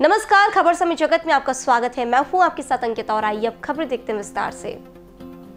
नमस्कार, खबर समय जगत में आपका स्वागत है। मैं हूं आपके साथ अंकिता और आइए अब खबर देखते हैं विस्तार से।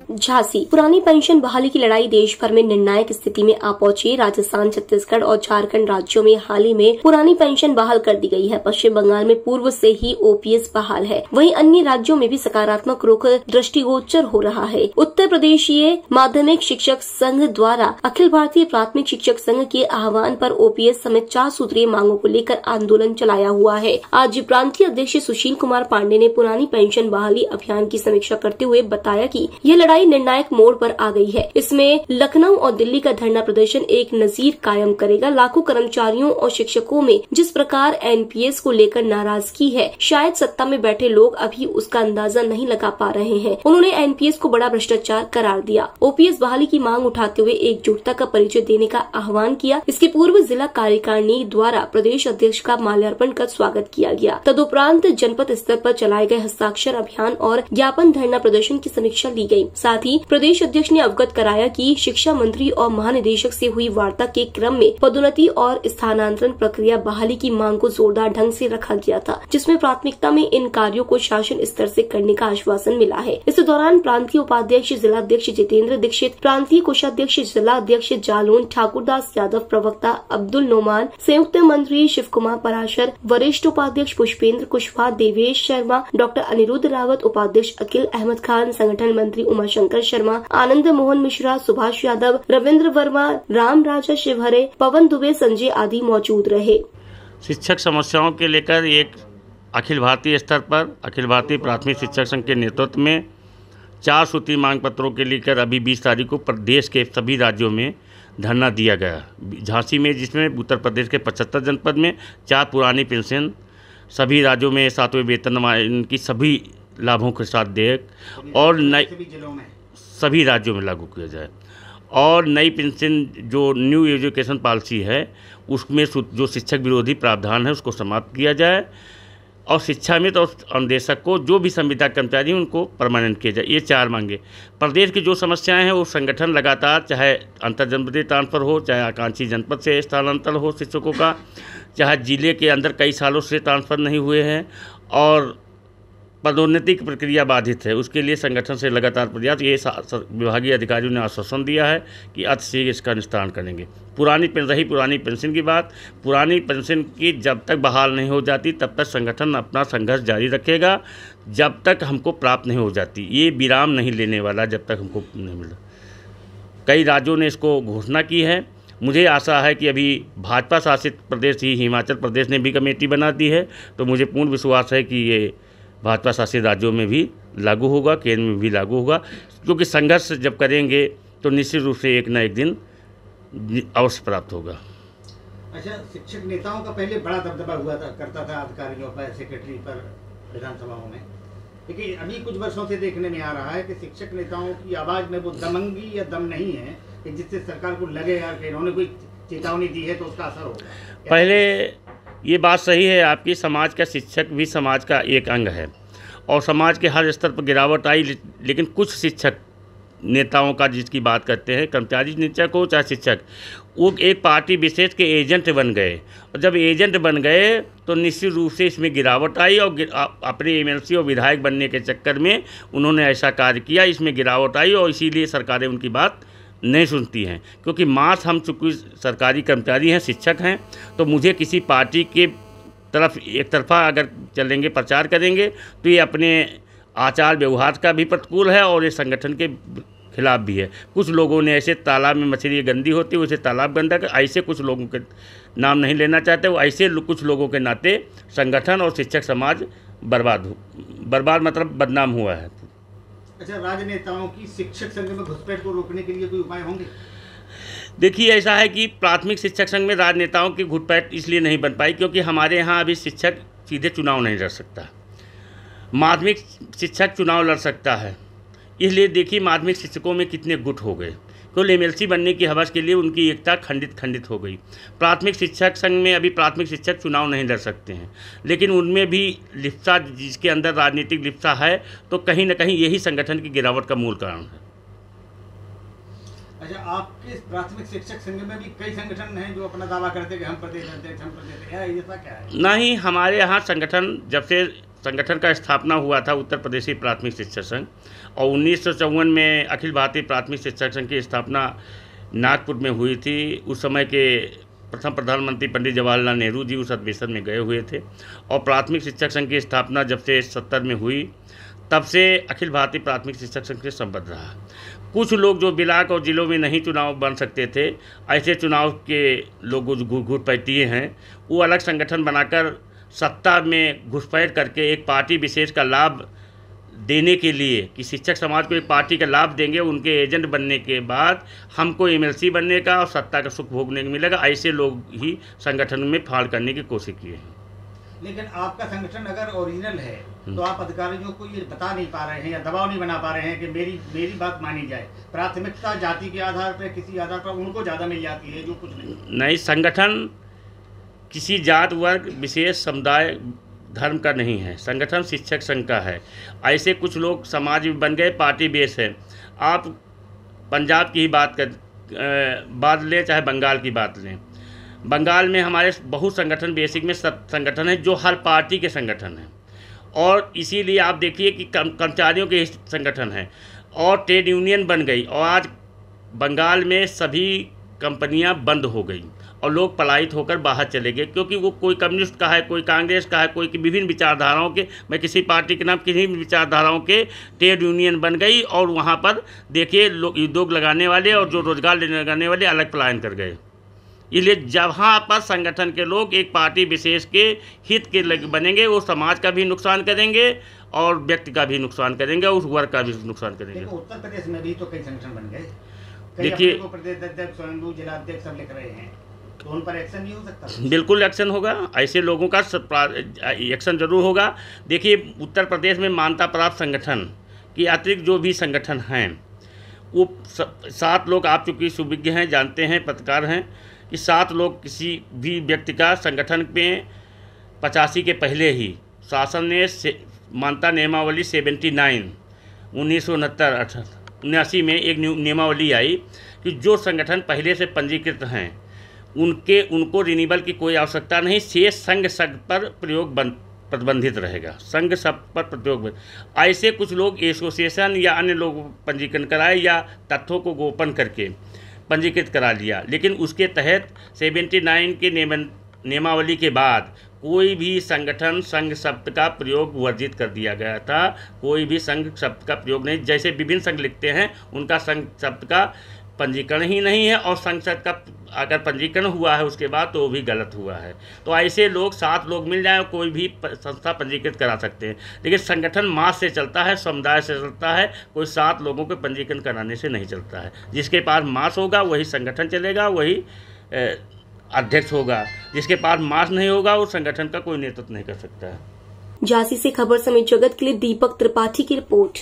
झांसी पुरानी पेंशन बहाली की लड़ाई देश भर में निर्णायक स्थिति में आ पहुंची। राजस्थान, छत्तीसगढ़ और झारखंड राज्यों में हाल ही में पुरानी पेंशन बहाल कर दी गई है। पश्चिम बंगाल में पूर्व से ही ओपीएस बहाल है, वहीं अन्य राज्यों में भी सकारात्मक रुख दृष्टिगोचर हो रहा है। उत्तर प्रदेशीय माध्यमिक शिक्षक संघ द्वारा अखिल भारतीय प्राथमिक शिक्षक संघ के आह्वान पर ओपीएस समेत 4 सूत्रीय मांगों को लेकर आंदोलन चलाया हुआ है। आज प्रांतीय अध्यक्ष सुशील कुमार पांडे ने पुरानी पेंशन बहाली अभियान की समीक्षा करते हुए बताया कि यह लड़ाई निर्णायक मोड़ पर आ गई है। इसमें लखनऊ और दिल्ली का धरना प्रदर्शन एक नजीर कायम करेगा। लाखों कर्मचारियों और शिक्षकों में जिस प्रकार एनपीएस को लेकर नाराजगी है, शायद सत्ता में बैठे लोग अभी उसका अंदाजा नहीं लगा पा रहे हैं। उन्होंने एनपीएस को बड़ा भ्रष्टाचार करार दिया। ओपीएस बहाली की मांग उठाते हुए एकजुटता का परिचय देने का आह्वान किया। इसके पूर्व जिला कार्यकारिणी द्वारा प्रदेश अध्यक्ष का माल्यार्पण कर स्वागत किया गया। तदुपरांत जनपद स्तर पर चलाए गए हस्ताक्षर अभियान और ज्ञापन धरना प्रदर्शन की समीक्षा ली गयी। साथ ही प्रदेश अध्यक्ष ने अवगत कराया कि शिक्षा मंत्री और महानिदेशक से हुई वार्ता के क्रम में पदोन्नति और स्थानांतरण प्रक्रिया बहाली की मांग को जोरदार ढंग से रखा गया था, जिसमें प्राथमिकता में इन कार्यों को शासन स्तर से करने का आश्वासन मिला है। इस दौरान प्रांतीय उपाध्यक्ष जिलाध्यक्ष जितेंद्र दीक्षित, प्रांतीय कोषाध्यक्ष जिलाध्यक्ष जालौन ठाकुरदास यादव, प्रवक्ता अब्दुल नोमान, संयुक्त मंत्री शिव कुमार पराशर, वरिष्ठ उपाध्यक्ष पुष्पेंद्र कुशवाहा, देवेश शर्मा, डॉक्टर अनिरुद्ध रावत, उपाध्यक्ष अकील अहमद खान, संगठन मंत्री उमाशंकर शर्मा, आनंद मोहन मिश्रा, सुभाष यादव, रविंद्र वर्मा, राम राजा शिवहरे, पवन दुबे, संजय आदि मौजूद रहे। शिक्षक समस्याओं के लेकर एक अखिल भारतीय स्तर पर अखिल भारतीय प्राथमिक शिक्षक संघ के नेतृत्व में 4 सूत्रीय मांग पत्रों के लेकर अभी 20 तारीख को प्रदेश के सभी राज्यों में धरना दिया गया। झांसी में, जिसमें उत्तर प्रदेश के 75 जनपद में 4 पुरानी पेंशन सभी राज्यों में 7वें वेतनमान की सभी लाभों के साथ देख और नई सभी राज्यों में लागू किया जाए और नई पेंशन जो न्यू एजुकेशन पॉलिसी है उसमें जो शिक्षक विरोधी प्रावधान है उसको समाप्त किया जाए और शिक्षा में तो अनुदेशक को जो भी संविदा कर्मचारी हैं उनको परमानेंट किया जाए। ये 4 मांगे। प्रदेश की जो समस्याएं हैं वो संगठन लगातार, चाहे अंतर जनपदीय ट्रांसफ़र हो, चाहे आकांक्षी जनपद से स्थानांतरण हो शिक्षकों का, चाहे जिले के अंदर कई सालों से ट्रांसफ़र नहीं हुए हैं और पदोन्नति की प्रक्रिया बाधित है, उसके लिए संगठन से लगातार प्रयास। ये विभागीय अधिकारियों ने आश्वासन दिया है कि अति शीघ्र इसका निस्तारण करेंगे। पुरानी पेंशन की बात, पुरानी पेंशन की जब तक बहाल नहीं हो जाती तब तक संगठन अपना संघर्ष जारी रखेगा, जब तक हमको प्राप्त नहीं हो जाती। ये विराम नहीं लेने वाला जब तक हमको नहीं मिला। कई राज्यों ने इसको घोषणा की है। मुझे आशा है कि अभी भाजपा शासित प्रदेश ही हिमाचल प्रदेश ने भी कमेटी बना दी है, तो मुझे पूर्ण विश्वास है कि ये भाजपा शासित राज्यों में भी लागू होगा, केंद्र में भी लागू होगा, क्योंकि संघर्ष जब करेंगे तो निश्चित रूप से एक न एक दिन अवश्य प्राप्त होगा। अच्छा, शिक्षक नेताओं का पहले बड़ा दबदबा हुआ करता था अधिकारियों पर, सेक्रेटरी पर विधानसभाओं में, लेकिन अभी कुछ वर्षों से देखने में आ रहा है कि शिक्षक नेताओं की आवाज़ में वो दमंगी या दम नहीं है कि जिससे सरकार को लगे यार कि इन्होंने कोई चेतावनी दी है तो उसका असर होगा। पहले ये बात सही है आपकी, समाज का शिक्षक भी समाज का एक अंग है और समाज के हर स्तर पर गिरावट आई, लेकिन कुछ शिक्षक नेताओं का जिसकी बात करते हैं, कर्मचारी शिक्षक हो चाहे शिक्षक, वो एक पार्टी विशेष के एजेंट बन गए और जब एजेंट बन गए तो निश्चित रूप से इसमें गिरावट आई और अपने एमएलसी और विधायक बनने के चक्कर में उन्होंने ऐसा कार्य किया, इसमें गिरावट आई और इसीलिए सरकारें उनकी बात नहीं सुनती हैं। क्योंकि मास हम चूँकि सरकारी कर्मचारी हैं, शिक्षक हैं, तो मुझे किसी पार्टी के तरफ एक तरफा अगर चलेंगे, प्रचार करेंगे तो ये अपने आचार व्यवहार का भी प्रतिकूल है और ये संगठन के खिलाफ भी है। कुछ लोगों ने ऐसे तालाब में मछली गंदी होती है उसे तालाब गंदा कर, ऐसे कुछ लोगों के नाम नहीं लेना चाहते, वो ऐसे कुछ लोगों के नाते संगठन और शिक्षक समाज बर्बाद मतलब बदनाम हुआ है। अच्छा, राजनेताओं की शिक्षक संघ में घुसपैठ को रोकने के लिए कोई उपाय होंगे? देखिए, ऐसा है कि प्राथमिक शिक्षक संघ में राजनेताओं की घुसपैठ इसलिए नहीं बन पाई क्योंकि हमारे यहाँ अभी शिक्षक सीधे चुनाव नहीं लड़ सकता। माध्यमिक शिक्षक चुनाव लड़ सकता है, इसलिए देखिए माध्यमिक शिक्षकों में कितने गुट हो गए। कुल एमएलसी बनने की हवस के लिए उनकी एकता खंडित हो गई। प्राथमिक शिक्षक संघ में अभी प्राथमिक शिक्षक चुनाव नहीं लड़ सकते हैं, लेकिन उनमें भी लिप्सा, जिसके अंदर राजनीतिक लिप्सा है, तो कहीं ना कहीं यही संगठन की गिरावट का मूल कारण है। अच्छा, आपके प्राथमिक शिक्षक संघ में भी कई संगठन हैं जो अपना दावा करते हैं कि हम प्रदेश अध्यक्ष, हम प्रदेश, ऐसा क्या है? नहीं, हमारे यहाँ संगठन, जब से संगठन का स्थापना हुआ था उत्तर प्रदेशी प्राथमिक शिक्षक संघ, और 1954 में अखिल भारतीय प्राथमिक शिक्षक संघ की स्थापना नागपुर में हुई थी। उस समय के प्रथम प्रधानमंत्री पंडित जवाहरलाल नेहरू जी उस अधिवेशन में गए हुए थे, और प्राथमिक शिक्षक संघ की स्थापना जब से 70 में हुई, तब से अखिल भारतीय प्राथमिक शिक्षक संघ से संबद्ध रहा। कुछ लोग जो ब्लॉक और जिलों में नहीं चुनाव बन सकते थे, ऐसे चुनाव के लोग घुसपैठिए हैं, वो अलग संगठन बनाकर सत्ता में घुसपैठ करके एक पार्टी विशेष का लाभ देने के लिए कि शिक्षक समाज को एक पार्टी का लाभ देंगे, उनके एजेंट बनने के बाद हमको एमएलसी बनने का और सत्ता का सुख भोगने को मिलेगा, ऐसे लोग ही संगठन में फाड़ करने की कोशिश किए हैं। लेकिन आपका संगठन अगर ओरिजिनल है तो आप अधिकारियों को ये बता नहीं पा रहे हैं या दबाव नहीं बना पा रहे हैं कि मेरी बात मानी जाए। प्राथमिकता जाति के आधार पर, किसी आधार पर उनको ज़्यादा मिल जाती है, जो कुछ नहीं। संगठन किसी जात वर्ग विशेष समुदाय धर्म का नहीं है, संगठन शिक्षक संघ का है। ऐसे कुछ लोग समाज में बन गए, पार्टी बेस है। आप पंजाब की ही बात लें, चाहे बंगाल की बात लें, बंगाल में हमारे बहुत संगठन बेसिक में संगठन है जो हर पार्टी के संगठन हैं, और इसीलिए आप देखिए कि कर्मचारियों के संगठन हैं और ट्रेड यूनियन बन गई, और आज बंगाल में सभी कंपनियां बंद हो गई और लोग पलायित होकर बाहर चले गए, क्योंकि वो कोई कम्युनिस्ट का है, कोई कांग्रेस का है, कोई विभिन्न विचारधाराओं के, मैं किसी पार्टी के नाम किसी भी विचारधाराओं के ट्रेड यूनियन बन गई, और वहाँ पर देखिए उद्योग लगाने वाले और जो रोजगार लगाने वाले अलग पलायन कर गए। इसलिए जहाँ पर संगठन के लोग एक पार्टी विशेष के हित के बनेंगे, वो समाज का भी नुकसान करेंगे और व्यक्ति का भी नुकसान करेंगे, उस वर्ग का भी नुकसान करेंगे। उत्तर प्रदेश में भी तो कई संगठन बन गए, देखिए प्रदेश अध्यक्ष, स्वयं जिलाध्यक्ष सब लिख रहे हैं, तो उन पर एक्शन नहीं हो सकता? बिल्कुल एक्शन होगा, ऐसे लोगों का एक्शन जरूर होगा। देखिए, उत्तर प्रदेश में मान्यता प्राप्त संगठन की अतिरिक्त जो भी संगठन हैं, वो 7 लोग, आप चूँकि सुविज्ञ हैं, जानते हैं, पत्रकार हैं, कि 7 लोग किसी भी व्यक्ति का संगठन में 85 के पहले ही शासन ने मान्यता नियमावली 79 1979 में एक नियमावली आई कि जो संगठन पहले से पंजीकृत हैं उनको रिन्यूअल की कोई आवश्यकता नहीं, शेष संघ शब्द पर प्रयोग प्रतिबंधित रहेगा, संघ शब्द पर प्रयोग। ऐसे कुछ लोग एसोसिएशन या अन्य लोग पंजीकरण कराए या तथ्यों को गोपन करके पंजीकृत करा लिया, लेकिन उसके तहत 79 के नियमावली के बाद कोई भी संगठन संघ शब्द का प्रयोग वर्जित कर दिया गया था। कोई भी संघ शब्द का प्रयोग नहीं, जैसे विभिन्न संघ लिखते हैं उनका संघ शब्द का पंजीकरण ही नहीं है, और संघ शब्द का अगर पंजीकरण हुआ है उसके बाद तो वो भी गलत हुआ है। तो ऐसे लोग 7 लोग मिल जाए, कोई भी संस्था पंजीकृत करा सकते हैं, लेकिन संगठन मास से चलता है, समुदाय से चलता है, कोई 7 लोगों के पंजीकरण कराने से नहीं चलता है। जिसके पास मास होगा वही संगठन चलेगा, वही अध्यक्ष होगा, जिसके पास मास नहीं होगा वो संगठन का कोई नेतृत्व नहीं कर सकता है। झांसी से खबर समेत जगत के लिए दीपक त्रिपाठी की report.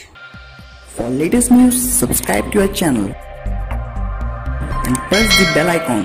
For latest news, subscribe to our channel and press the bell icon.